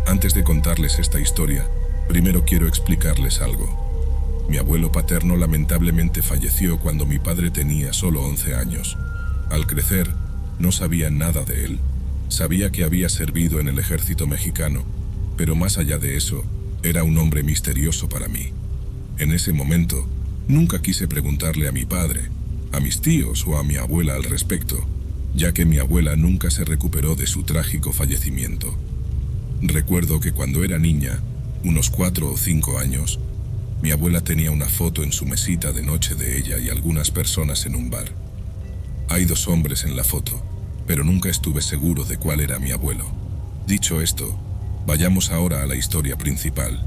Antes de contarles esta historia, primero quiero explicarles algo. Mi abuelo paterno lamentablemente falleció cuando mi padre tenía solo 11 años. Al crecer, no sabía nada de él. Sabía que había servido en el ejército mexicano, pero más allá de eso, era un hombre misterioso para mí. En ese momento, nunca quise preguntarle a mi padre, a mis tíos o a mi abuela al respecto, ya que mi abuela nunca se recuperó de su trágico fallecimiento. Recuerdo que cuando era niña, unos 4 o 5 años, mi abuela tenía una foto en su mesita de noche de ella y algunas personas en un bar. Hay 2 hombres en la foto, pero nunca estuve seguro de cuál era mi abuelo. Dicho esto, vayamos ahora a la historia principal.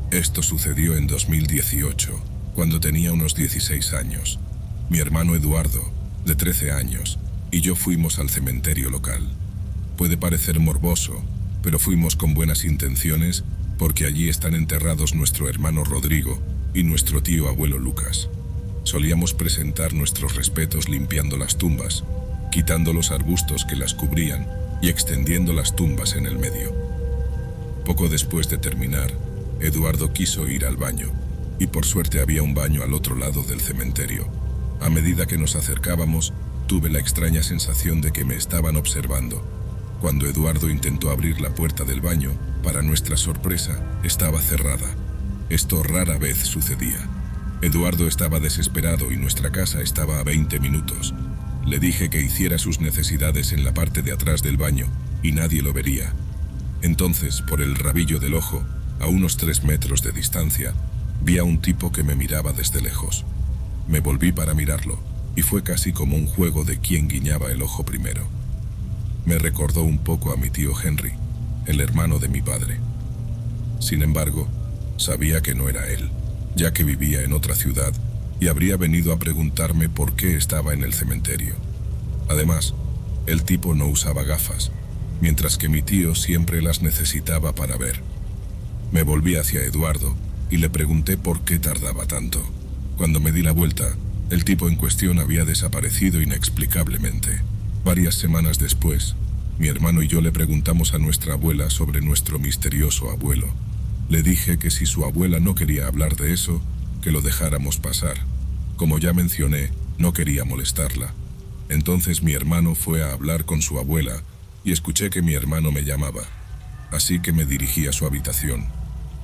Esto sucedió en 2018, cuando tenía unos 16 años. Mi hermano Eduardo, de 13 años, y yo fuimos al cementerio local. Puede parecer morboso, pero fuimos con buenas intenciones porque allí están enterrados nuestro hermano Rodrigo y nuestro tío abuelo Lucas. Solíamos presentar nuestros respetos limpiando las tumbas, quitando los arbustos que las cubrían y extendiendo las tumbas en el medio. Poco después de terminar, Eduardo quiso ir al baño, y por suerte había un baño al otro lado del cementerio. A medida que nos acercábamos, tuve la extraña sensación de que me estaban observando. Cuando Eduardo intentó abrir la puerta del baño, para nuestra sorpresa, estaba cerrada. Esto rara vez sucedía. Eduardo estaba desesperado y nuestra casa estaba a 20 minutos. Le dije que hiciera sus necesidades en la parte de atrás del baño y nadie lo vería. Entonces, por el rabillo del ojo, a unos 3 metros de distancia, vi a un tipo que me miraba desde lejos. Me volví para mirarlo y fue casi como un juego de quién guiñaba el ojo primero. Me recordó un poco a mi tío Henry, el hermano de mi padre. Sin embargo, sabía que no era él, ya que vivía en otra ciudad y habría venido a preguntarme por qué estaba en el cementerio. Además, el tipo no usaba gafas, mientras que mi tío siempre las necesitaba para ver. Me volví hacia Eduardo y le pregunté por qué tardaba tanto. Cuando me di la vuelta, el tipo en cuestión había desaparecido inexplicablemente. Varias semanas después, mi hermano y yo le preguntamos a nuestra abuela sobre nuestro misterioso abuelo. Le dije que si su abuela no quería hablar de eso, que lo dejáramos pasar. Como ya mencioné, no quería molestarla. Entonces mi hermano fue a hablar con su abuela y escuché que mi hermano me llamaba. Así que me dirigí a su habitación.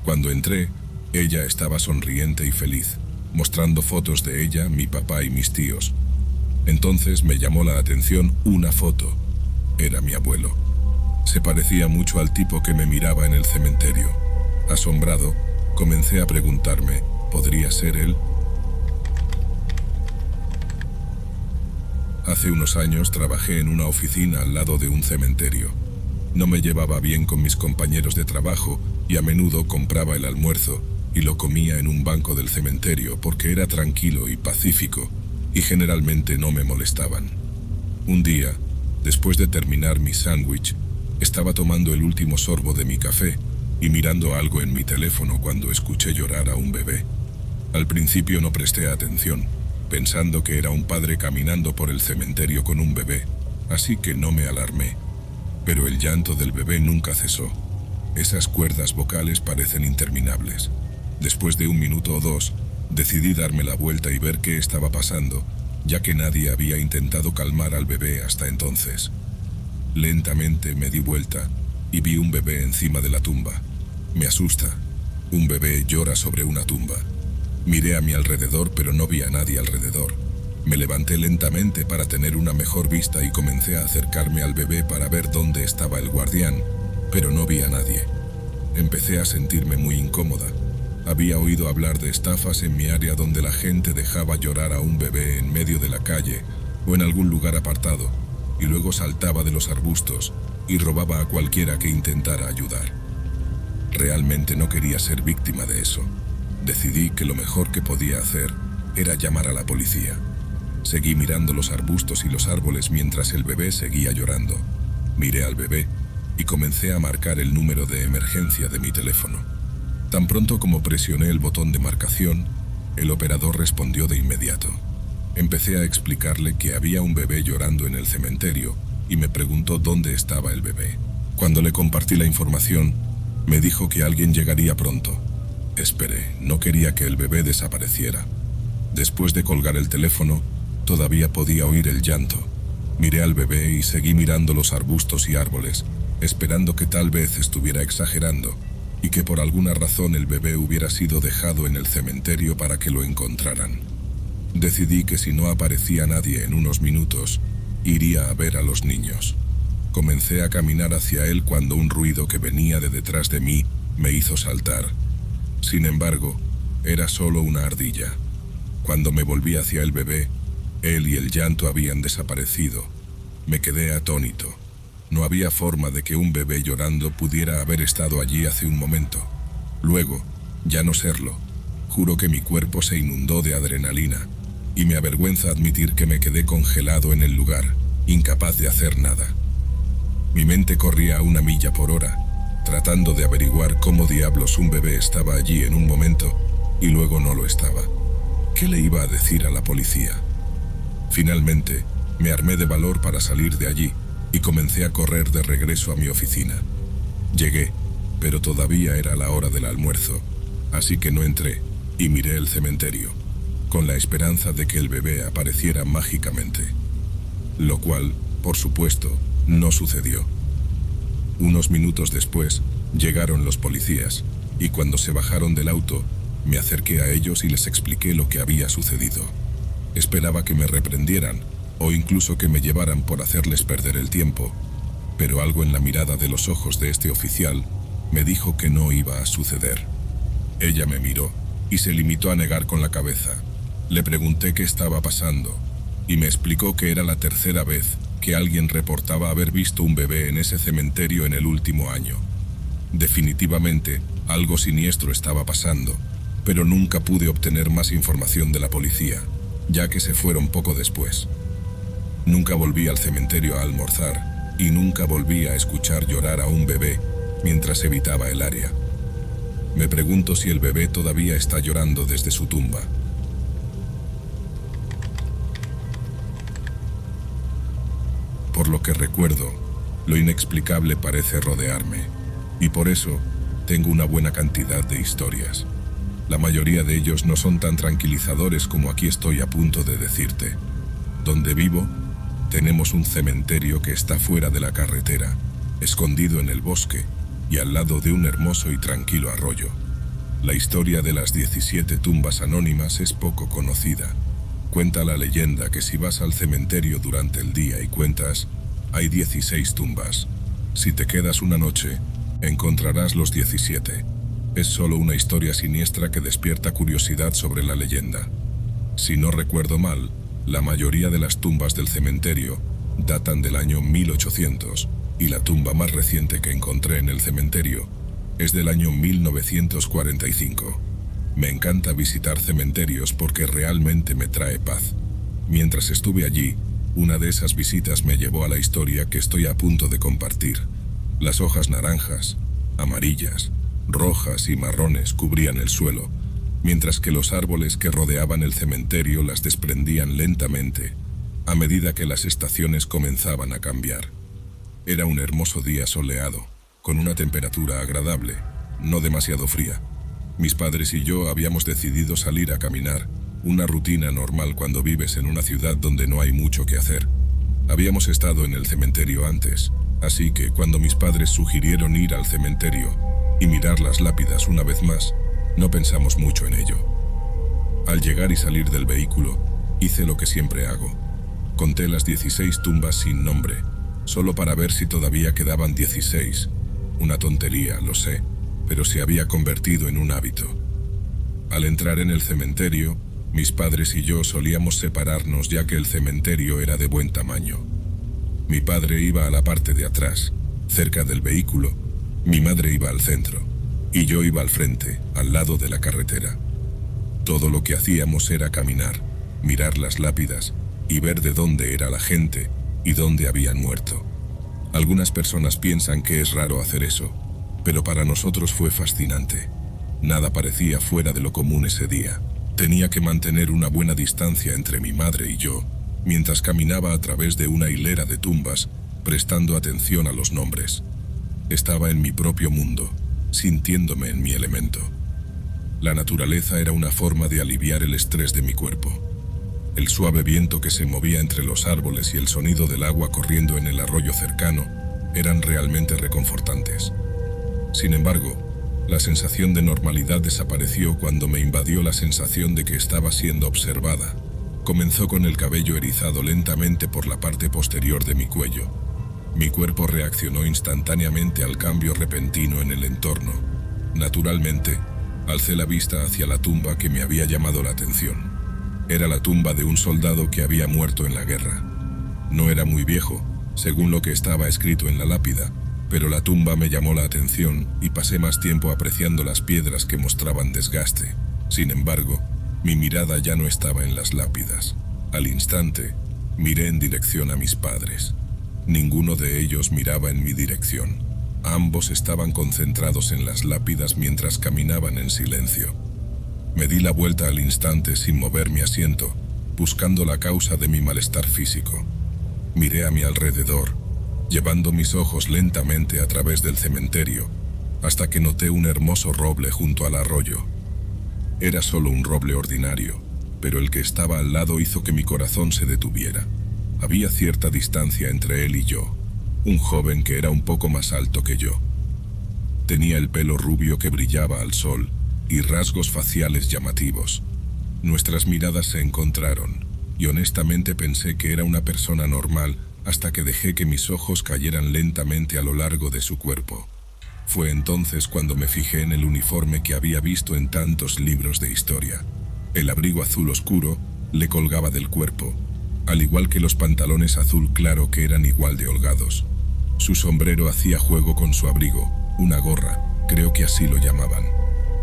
Cuando entré, ella estaba sonriente y feliz, mostrando fotos de ella, mi papá y mis tíos. Entonces me llamó la atención una foto. Era mi abuelo. Se parecía mucho al tipo que me miraba en el cementerio. Asombrado, comencé a preguntarme, ¿podría ser él? Hace unos años trabajé en una oficina al lado de un cementerio. No me llevaba bien con mis compañeros de trabajo y a menudo compraba el almuerzo y lo comía en un banco del cementerio porque era tranquilo y pacífico y generalmente no me molestaban. Un día, después de terminar mi sándwich, estaba tomando el último sorbo de mi café y mirando algo en mi teléfono cuando escuché llorar a un bebé. Al principio no presté atención, pensando que era un padre caminando por el cementerio con un bebé, así que no me alarmé. Pero el llanto del bebé nunca cesó. Esas cuerdas vocales parecen interminables. Después de 1 minuto o 2, decidí darme la vuelta y ver qué estaba pasando, ya que nadie había intentado calmar al bebé hasta entonces. Lentamente me di vuelta y vi un bebé encima de la tumba. Me asusta. Un bebé llora sobre una tumba. Miré a mi alrededor, pero no vi a nadie alrededor. Me levanté lentamente para tener una mejor vista y comencé a acercarme al bebé para ver dónde estaba el guardián, pero no vi a nadie. Empecé a sentirme muy incómoda. Había oído hablar de estafas en mi área donde la gente dejaba llorar a un bebé en medio de la calle o en algún lugar apartado, y luego saltaba de los arbustos y robaba a cualquiera que intentara ayudar. Realmente no quería ser víctima de eso. Decidí que lo mejor que podía hacer era llamar a la policía. Seguí mirando los arbustos y los árboles mientras el bebé seguía llorando. Miré al bebé y comencé a marcar el número de emergencia de mi teléfono. Tan pronto como presioné el botón de marcación, el operador respondió de inmediato. Empecé a explicarle que había un bebé llorando en el cementerio y me preguntó dónde estaba el bebé. Cuando le compartí la información, Me dijo que alguien llegaría pronto. Esperé, no quería que el bebé desapareciera. Después de colgar el teléfono, todavía podía oír el llanto. Miré al bebé y seguí mirando los arbustos y árboles, esperando que tal vez estuviera exagerando y que por alguna razón el bebé hubiera sido dejado en el cementerio para que lo encontraran. Decidí que si no aparecía nadie en unos minutos, iría a ver a los niños. Comencé a caminar hacia él cuando un ruido que venía de detrás de mí me hizo saltar. Sin embargo, era solo una ardilla. Cuando me volví hacia el bebé, él y el llanto habían desaparecido. Me quedé atónito. No había forma de que un bebé llorando pudiera haber estado allí hace un momento. Luego, ya no serlo. Juro que mi cuerpo se inundó de adrenalina, y me avergüenza admitir que me quedé congelado en el lugar, incapaz de hacer nada. Mi mente corría a 1 milla por hora, tratando de averiguar cómo diablos un bebé estaba allí en un momento, y luego no lo estaba. ¿Qué le iba a decir a la policía? Finalmente, me armé de valor para salir de allí, y comencé a correr de regreso a mi oficina. Llegué, pero todavía era la hora del almuerzo, así que no entré, y miré el cementerio, con la esperanza de que el bebé apareciera mágicamente. Lo cual, por supuesto, no sucedió. Unos minutos después, llegaron los policías, y cuando se bajaron del auto, me acerqué a ellos y les expliqué lo que había sucedido. Esperaba que me reprendieran, o incluso que me llevaran por hacerles perder el tiempo, pero algo en la mirada de los ojos de este oficial me dijo que no iba a suceder. Ella me miró y se limitó a negar con la cabeza. Le pregunté qué estaba pasando, y me explicó que era la tercera vez que alguien reportaba haber visto un bebé en ese cementerio en el último año. Definitivamente, algo siniestro estaba pasando, pero nunca pude obtener más información de la policía, ya que se fueron poco después. Nunca volví al cementerio a almorzar, y nunca volví a escuchar llorar a un bebé mientras evitaba el área. Me pregunto si el bebé todavía está llorando desde su tumba. Por lo que recuerdo, lo inexplicable parece rodearme, y por eso tengo una buena cantidad de historias. La mayoría de ellos no son tan tranquilizadores como aquí estoy a punto de decirte. Donde vivo, tenemos un cementerio que está fuera de la carretera, escondido en el bosque y al lado de un hermoso y tranquilo arroyo. La historia de las 17 tumbas anónimas es poco conocida. Cuenta la leyenda que si vas al cementerio durante el día y cuentas, hay 16 tumbas. Si te quedas una noche, encontrarás los 17. Es solo una historia siniestra que despierta curiosidad sobre la leyenda. Si no recuerdo mal, la mayoría de las tumbas del cementerio datan del año 1800, y la tumba más reciente que encontré en el cementerio es del año 1945. Me encanta visitar cementerios porque realmente me trae paz. Mientras estuve allí, una de esas visitas me llevó a la historia que estoy a punto de compartir. Las hojas naranjas, amarillas, rojas y marrones cubrían el suelo, mientras que los árboles que rodeaban el cementerio las desprendían lentamente, a medida que las estaciones comenzaban a cambiar. Era un hermoso día soleado, con una temperatura agradable, no demasiado fría. Mis padres y yo habíamos decidido salir a caminar, una rutina normal cuando vives en una ciudad donde no hay mucho que hacer. Habíamos estado en el cementerio antes, así que cuando mis padres sugirieron ir al cementerio y mirar las lápidas una vez más, no pensamos mucho en ello. Al llegar y salir del vehículo, hice lo que siempre hago. Conté las 16 tumbas sin nombre, solo para ver si todavía quedaban 16. Una tontería, lo sé, pero se había convertido en un hábito. Al entrar en el cementerio, mis padres y yo solíamos separarnos ya que el cementerio era de buen tamaño. Mi padre iba a la parte de atrás, cerca del vehículo, mi madre iba al centro, y yo iba al frente, al lado de la carretera. Todo lo que hacíamos era caminar, mirar las lápidas y ver de dónde era la gente y dónde habían muerto. Algunas personas piensan que es raro hacer eso, pero para nosotros fue fascinante. Nada parecía fuera de lo común ese día. Tenía que mantener una buena distancia entre mi madre y yo, mientras caminaba a través de una hilera de tumbas, prestando atención a los nombres. Estaba en mi propio mundo, sintiéndome en mi elemento. La naturaleza era una forma de aliviar el estrés de mi cuerpo. El suave viento que se movía entre los árboles y el sonido del agua corriendo en el arroyo cercano eran realmente reconfortantes. Sin embargo, la sensación de normalidad desapareció cuando me invadió la sensación de que estaba siendo observada. Comenzó con el cabello erizado lentamente por la parte posterior de mi cuello. Mi cuerpo reaccionó instantáneamente al cambio repentino en el entorno. Naturalmente, alcé la vista hacia la tumba que me había llamado la atención. Era la tumba de un soldado que había muerto en la guerra. No era muy viejo, según lo que estaba escrito en la lápida, pero la tumba me llamó la atención y pasé más tiempo apreciando las piedras que mostraban desgaste. Sin embargo, mi mirada ya no estaba en las lápidas. Al instante, miré en dirección a mis padres. Ninguno de ellos miraba en mi dirección. Ambos estaban concentrados en las lápidas mientras caminaban en silencio. Me di la vuelta al instante sin mover mi asiento, buscando la causa de mi malestar físico. Miré a mi alrededor, llevando mis ojos lentamente a través del cementerio, hasta que noté un hermoso roble junto al arroyo. Era solo un roble ordinario, pero el que estaba al lado hizo que mi corazón se detuviera. Había cierta distancia entre él y yo, un joven que era un poco más alto que yo. Tenía el pelo rubio que brillaba al sol y rasgos faciales llamativos. Nuestras miradas se encontraron, y honestamente pensé que era una persona normal hasta que dejé que mis ojos cayeran lentamente a lo largo de su cuerpo. Fue entonces cuando me fijé en el uniforme que había visto en tantos libros de historia. El abrigo azul oscuro le colgaba del cuerpo, al igual que los pantalones azul claro que eran igual de holgados. Su sombrero hacía juego con su abrigo, una gorra, creo que así lo llamaban.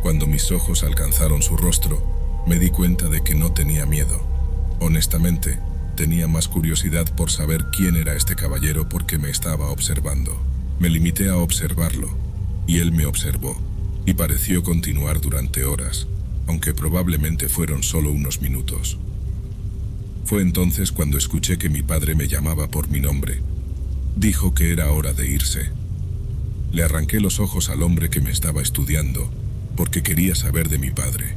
Cuando mis ojos alcanzaron su rostro, me di cuenta de que no tenía miedo. Honestamente, tenía más curiosidad por saber quién era este caballero porque me estaba observando. Me limité a observarlo, y él me observó, y pareció continuar durante horas, aunque probablemente fueron solo unos minutos. Fue entonces cuando escuché que mi padre me llamaba por mi nombre. Dijo que era hora de irse. Le arranqué los ojos al hombre que me estaba estudiando, porque quería saber de mi padre.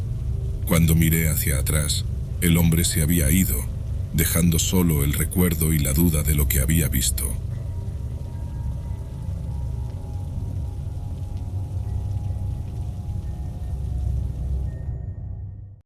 Cuando miré hacia atrás, el hombre se había ido, dejando solo el recuerdo y la duda de lo que había visto.